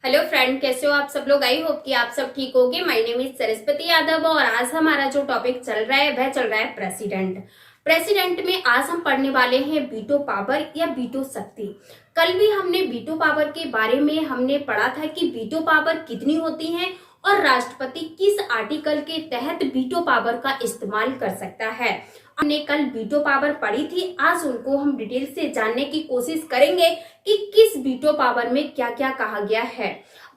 Hello friend, कैसे हो आप सब लोग। आई होप कि आप सब ठीक होगे। My name is Saraswati Yadav और आज हमारा जो टॉपिक चल रहा है वह चल रहा है प्रेसिडेंट। प्रेसिडेंट में आज हम पढ़ने वाले हैं वीटो पावर या वीटो शक्ति। कल भी हमने वीटो पावर के बारे में हमने पढ़ा था कि वीटो पावर कितनी होती है और राष्ट्रपति किस आर्टिकल के तहत वीटो पावर का इस्तेमाल कर सकता है। हमने कल वीटो पावर पढ़ी थी, आज उनको हम डिटेल से जानने की कोशिश करेंगे कि किस वीटो पावर में क्या क्या कहा गया है।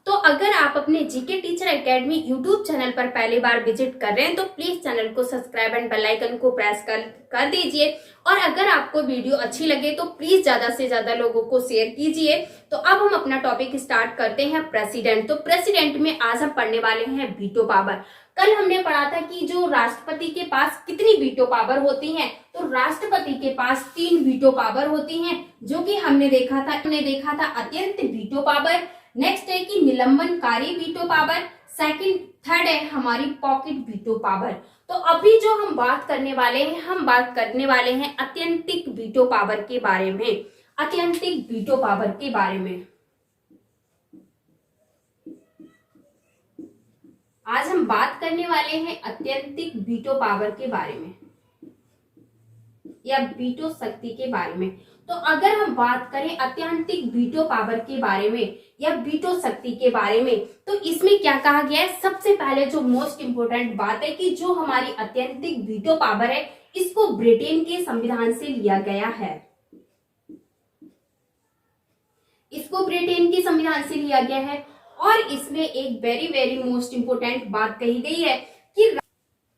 तो अगर आप अपने GK teacher academy YouTube channel पर पहली बार विजिट कर रहे हैं तो प्लीज चैनल को सब्सक्राइब एंड बेल आइकन को प्रेस कर दीजिए। और अगर आपको वीडियो अच्छी लगे तो प्लीज ज्यादा से ज्यादा लोगों को शेयर कीजिए। तो अब हम अपना टॉपिक स्टार्ट करते हैं प्रेसिडेंट। तो प्रेसिडेंट में आज हम पढ़ने वाले हैं वीटो पावर। कल हमने पढ़ा था कि जो राष्ट्रपति के पास कितनी वीटो पावर होती है, तो राष्ट्रपति के पास 3 वीटो पावर होती हैं, जो कि हमने देखा था अत्यंत वीटो पावर। नेक्स्ट है कि निलंबनकारी वीटो पावर। थर्ड है हमारी पॉकेट वीटो पावर। तो अभी जो हम बात करने वाले हैं अत्यंतिक वीटो पावर के बारे में। अत्यंतिक वीटो पावर के बारे में आज हम बात करने वाले हैं अत्यंतिक वीटो पावर के बारे में या वीटो शक्ति के बारे में। तो अगर हम बात करें अत्यंतिक वीटो पावर के बारे में या वीटो शक्ति के बारे में, तो इसमें क्या कहा गया है। सबसे पहले जो मोस्ट इंपोर्टेंट बात है कि जो हमारी अत्यंतिक वीटो पावर है इसको ब्रिटेन के संविधान से लिया गया है। इसको ब्रिटेन के संविधान से लिया गया है और इसमें एक वेरी वेरी मोस्ट इंपोर्टेंट बात कही गई है कि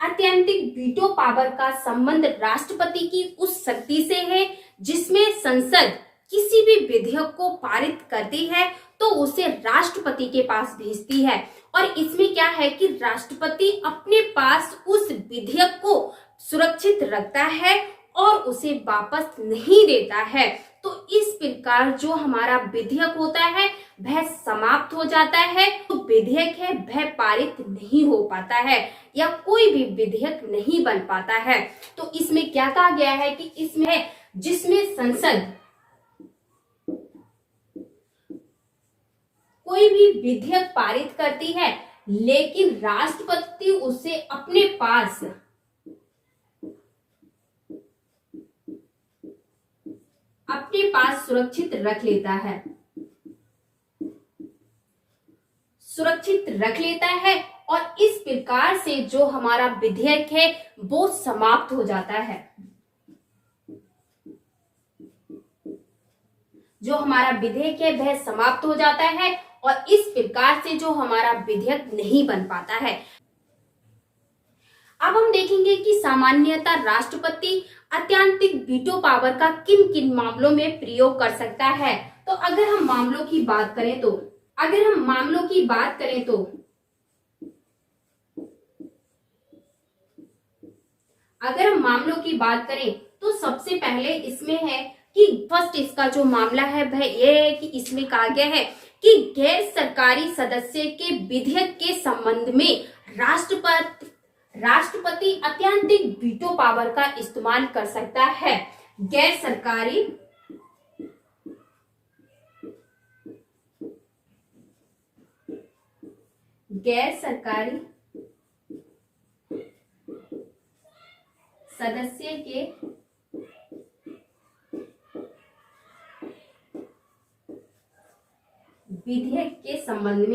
अत्यंतिक वीटो पावर का संबंध राष्ट्रपति की उस शक्ति से है जिसमें संसद किसी भी विधेयक को पारित करती है तो उसे राष्ट्रपति के पास भेजती है। और इसमें क्या है कि राष्ट्रपति अपने पास उस विधेयक को सुरक्षित रखता है और उसे वापस नहीं देता है। तो इस प्रकार जो हमारा विधेयक होता है वह समाप्त हो जाता है, तो विधेयक है वह पारित नहीं हो पाता है या कोई भी विधेयक नहीं बन पाता है। तो इसमें क्या कहा गया है कि इसमें जिसमें संसद कोई भी विधेयक पारित करती है लेकिन राष्ट्रपति उसे अपने पास सुरक्षित रख लेता है और इस प्रकार से जो हमारा विधेयक है वो समाप्त हो जाता है। जो हमारा विधेयक है वह समाप्त हो जाता है और इस प्रकार से जो हमारा विधेयक नहीं बन पाता है। अब हम देखेंगे कि सामान्यतः राष्ट्रपति अत्यंतिक वीटो पावर का किन किन मामलों में प्रयोग कर सकता है। तो अगर हम मामलों की बात करें तो सबसे पहले इसमें है कि फर्स्ट इसका जो मामला है वह यह है कि इसमें कहा गया है कि गैर सरकारी सदस्य के विधेयक के संबंध में राष्ट्रपति अत्यंतिक वीटो पावर का इस्तेमाल कर सकता है। गैर सरकारी सदस्य के विधेयक के संबंध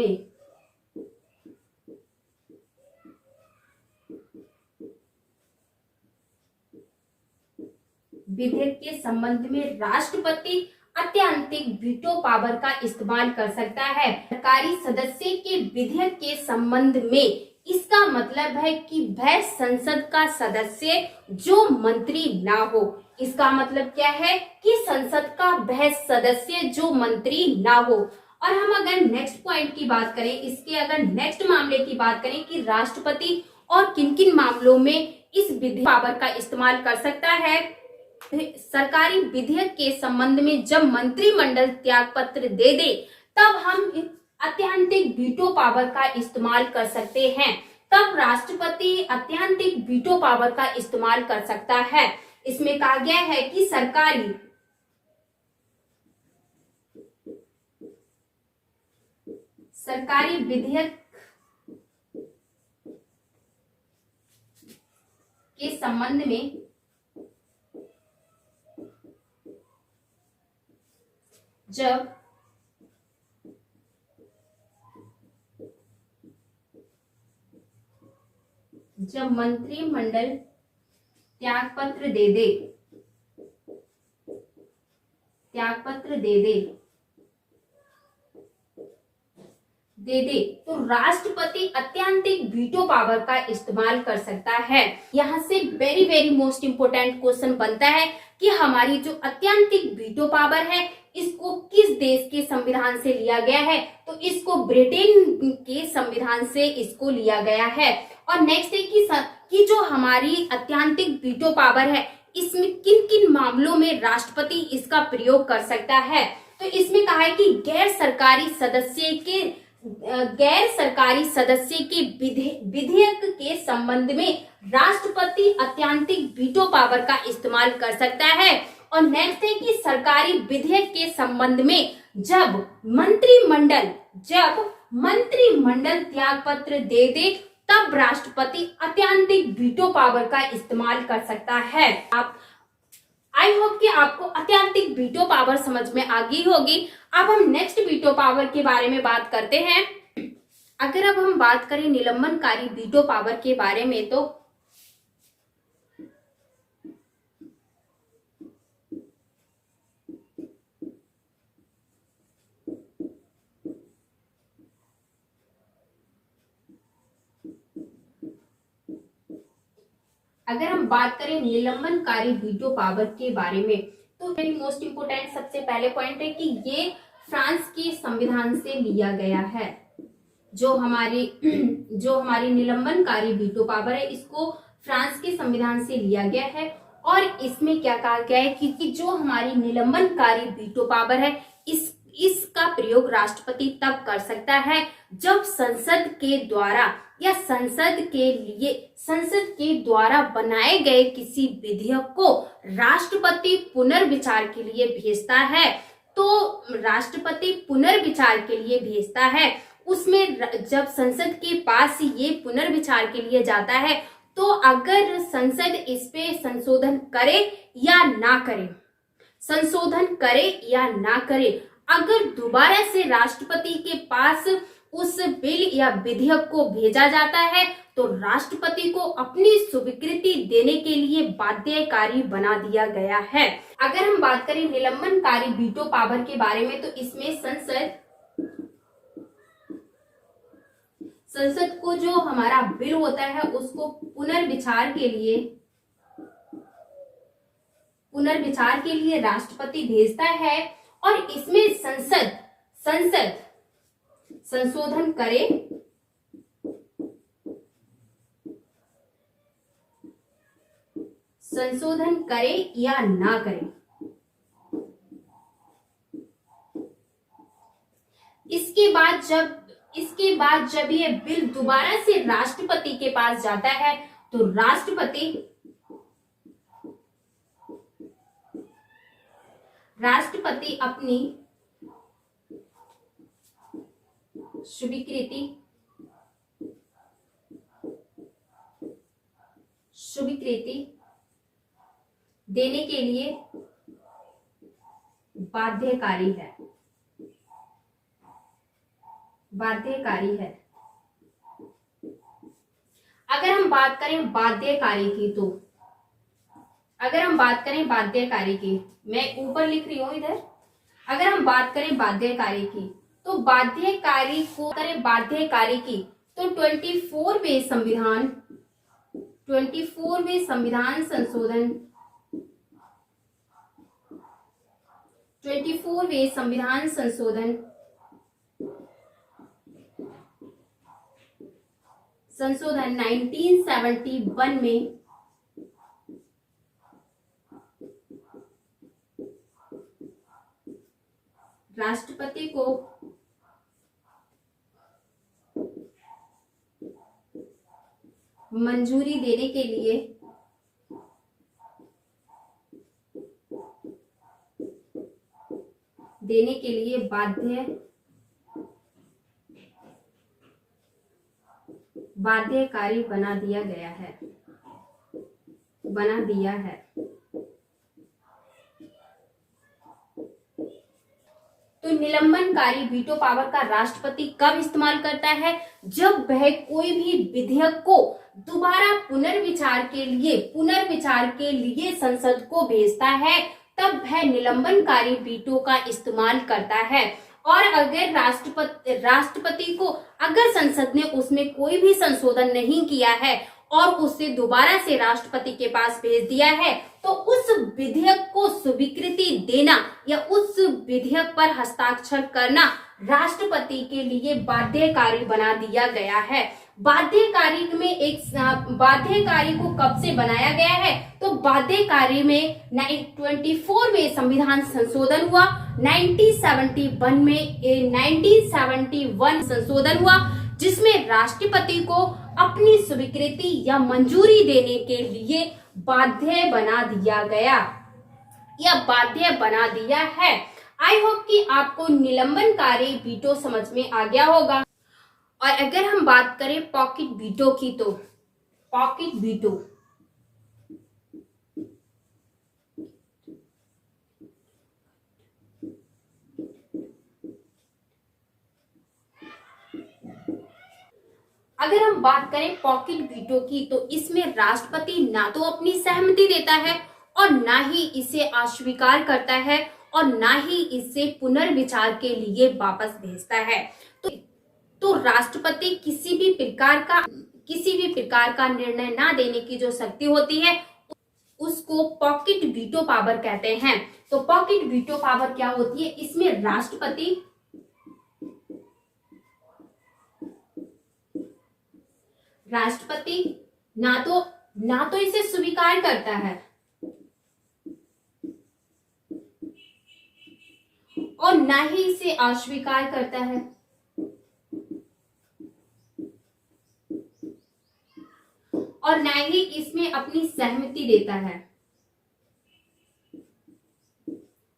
में राष्ट्रपति अत्यंतिक वीटो पावर का इस्तेमाल कर सकता है। सरकारी सदस्य के विधेयक के संबंध में इसका मतलब है कि वह संसद का सदस्य जो मंत्री ना हो। इसका मतलब क्या है कि संसद का वह सदस्य जो मंत्री ना हो। और हम अगर नेक्स्ट पॉइंट की बात करें, इसके अगर नेक्स्ट मामले की बात करें कि राष्ट्रपति और किन किन मामलों में इस विधेयक पावर का इस्तेमाल कर सकता है। सरकारी विधेयक के संबंध में जब मंत्रिमंडल त्याग पत्र दे दे तब हम अत्यंतिक वीटो पावर का इस्तेमाल कर सकते हैं। तब राष्ट्रपति अत्यंतिक वीटो पावर का इस्तेमाल कर सकता है। इसमें कहा गया है कि सरकारी विधेयक के संबंध में जब मंत्रिमंडल त्यागपत्र दे दे तो राष्ट्रपति अत्यंतिक वीटो पावर का इस्तेमाल कर सकता है। यहाँ से very very most important question बनता है कि हमारी जो अत्यंतिक वीटो पावर है इसको किस देश के संविधान से लिया गया है, तो इसको ब्रिटेन के संविधान से इसको लिया गया है। और नेक्स्ट है कि जो हमारी अत्यंतिक वीटो पावर है इसमें किन किन मामलों में राष्ट्रपति इसका प्रयोग कर सकता है, तो इसमें कहा है कि गैर सरकारी सदस्य के विधेयक के संबंध में राष्ट्रपति अत्यंतिक वीटो पावर का इस्तेमाल कर सकता है। और नेक्स्ट है कि सरकारी विधेयक के संबंध में जब मंत्रिमंडल त्यागपत्र दे तब राष्ट्रपति अत्यंतिक वीटो पावर का इस्तेमाल कर सकता है। आई होप कि आपको अत्यंतिक वीटो पावर समझ में आ गई होगी। अब हम नेक्स्ट वीटो पावर के बारे में बात करते हैं। अगर अब हम बात करें निलंबनकारी वीटो पावर के बारे में, तो अगर हम बात करें निलंबनकारी वीटो पावर के बारे में, तो वेरी मोस्ट इंपोर्टेंट सबसे पहले पॉइंट है कि ये फ्रांस के संविधान से लिया गया है। जो हमारी निलंबनकारी वीटो पावर है इसको फ्रांस के संविधान से लिया गया है। और इसमें क्या कहा गया है कि जो हमारी निलंबनकारी वीटो पावर है इसका प्रयोग राष्ट्रपति तब कर सकता है जब संसद के द्वारा या संसद के द्वारा बनाए गए किसी विधेयक को राष्ट्रपति पुनर्विचार के लिए भेजता है। तो राष्ट्रपति पुनर्विचार के लिए भेजता है, उसमें जब संसद के पास ये पुनर्विचार के लिए जाता है, तो अगर संसद इस पे संशोधन करे या ना करे, अगर दोबारा से राष्ट्रपति के पास उस बिल या विधेयक को भेजा जाता है तो राष्ट्रपति को अपनी स्वीकृति देने के लिए बाध्यकारी बना दिया गया है। अगर हम बात करें निलंबनकारी वीटो पावर के बारे में, तो इसमें संसद को जो हमारा बिल होता है उसको पुनर्विचार के लिए राष्ट्रपति भेजता है। और इसमें संसद संशोधन करे या ना करे, इसके बाद जब ये बिल दोबारा से राष्ट्रपति के पास जाता है तो राष्ट्रपति अपनी स्वीकृति देने के लिए बाध्यकारी है। अगर हम बात करें बाध्यकारी की, मैं ऊपर लिख रही हूं इधर। अगर हम बात करें बाध्यकारी की, तो बाध्यकारी की तो 24वें संविधान संशोधन 1971 में राष्ट्रपति को मंजूरी देने के लिए बाध्यकारी बना दिया गया है, बना दिया है। तो निलंबनकारी वीटो पावर का राष्ट्रपति कब इस्तेमाल करता है? जब वह कोई भी विधेयक को दोबारा पुनर्विचार के लिए संसद को भेजता है, तब वह निलंबनकारी वीटो का इस्तेमाल करता है। और अगर राष्ट्रपति को अगर संसद ने उसमें कोई भी संशोधन नहीं किया है और उसे दोबारा से राष्ट्रपति के पास भेज दिया है, तो उस विधेयक को स्वीकृति देना या उस विधेयक पर हस्ताक्षर करना राष्ट्रपति के लिए बाध्यकारी बना दिया गया है। बाध्यकारी को कब से बनाया गया है? तो बाध्यकारी में 1924 में संविधान संशोधन हुआ, 1971 संशोधन हुआ, जिसमें राष्ट्रपति को अपनी स्वीकृति या मंजूरी देने के लिए बाध्य बना दिया गया या बाध्य बना दिया है। आई होप कि आपको निलंबनकारी वीटो समझ में आ गया होगा। और अगर हम बात करें पॉकेट वीटो की, तो पॉकेट वीटो अगर हम बात करें पॉकेट वीटो की, तो इसमें राष्ट्रपति ना तो अपनी सहमति देता है और ना ही इसे अस्वीकार करता है और ना ही इसे पुनर्विचार के लिए वापस भेजता है। तो राष्ट्रपति किसी भी प्रकार का निर्णय ना देने की जो शक्ति होती है, उसको पॉकेट वीटो पावर कहते हैं। तो पॉकेट वीटो पावर क्या होती है? इसमें राष्ट्रपति ना तो इसे स्वीकार करता है और ना ही इसे अस्वीकार करता है, और ना ही इसमें अपनी सहमति देता है,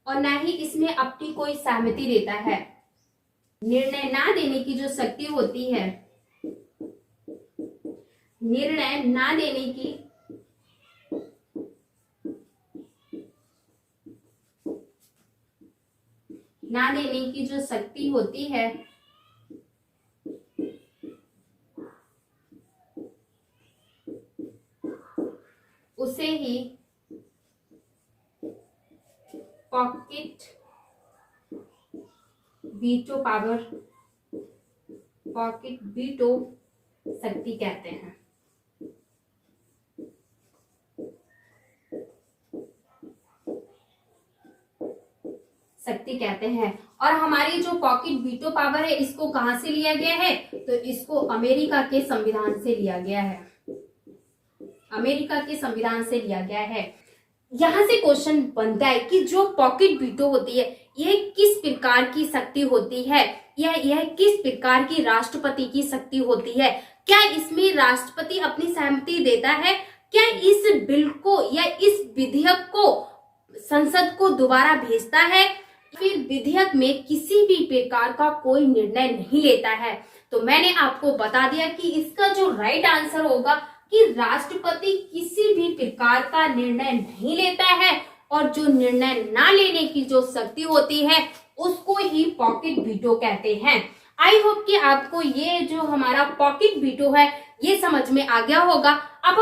और ना ही इसमें अपनी कोई सहमति देता है। निर्णय ना देने की जो शक्ति होती है, निर्णय ना देने की जो शक्ति होती है, उसे ही पॉकेट वीटो शक्ति कहते हैं। और हमारी जो पॉकेट वीटो पावर है, इसको कहां से लिया गया है? तो इसको अमेरिका के संविधान से लिया गया है, अमेरिका के संविधान से लिया गया है। यहां से क्वेश्चन बनता है कि जो पॉकेट वीटो होती है, यह किस प्रकार की शक्ति होती है, यह किस प्रकार की राष्ट्रपति की शक्ति होती है? क्या इसमें राष्ट्रपति अपनी सहमति देता है? क्या इस बिल को या इस विधेयक को संसद को दोबारा भेजता है? फिर विधेयक में किसी भी प्रकार का कोई निर्णय नहीं लेता है? तो मैंने आपको बता दिया कि इसका जो राइट आंसर होगा कि राष्ट्रपति किसी भी प्रकार का निर्णय नहीं लेता है, और जो निर्णय ना लेने की जो शक्ति होती है, उसको ही पॉकेट वीटो कहते हैं। आई होप कि आपको ये जो हमारा पॉकेट वीटो है, ये समझ में आ गया होगा।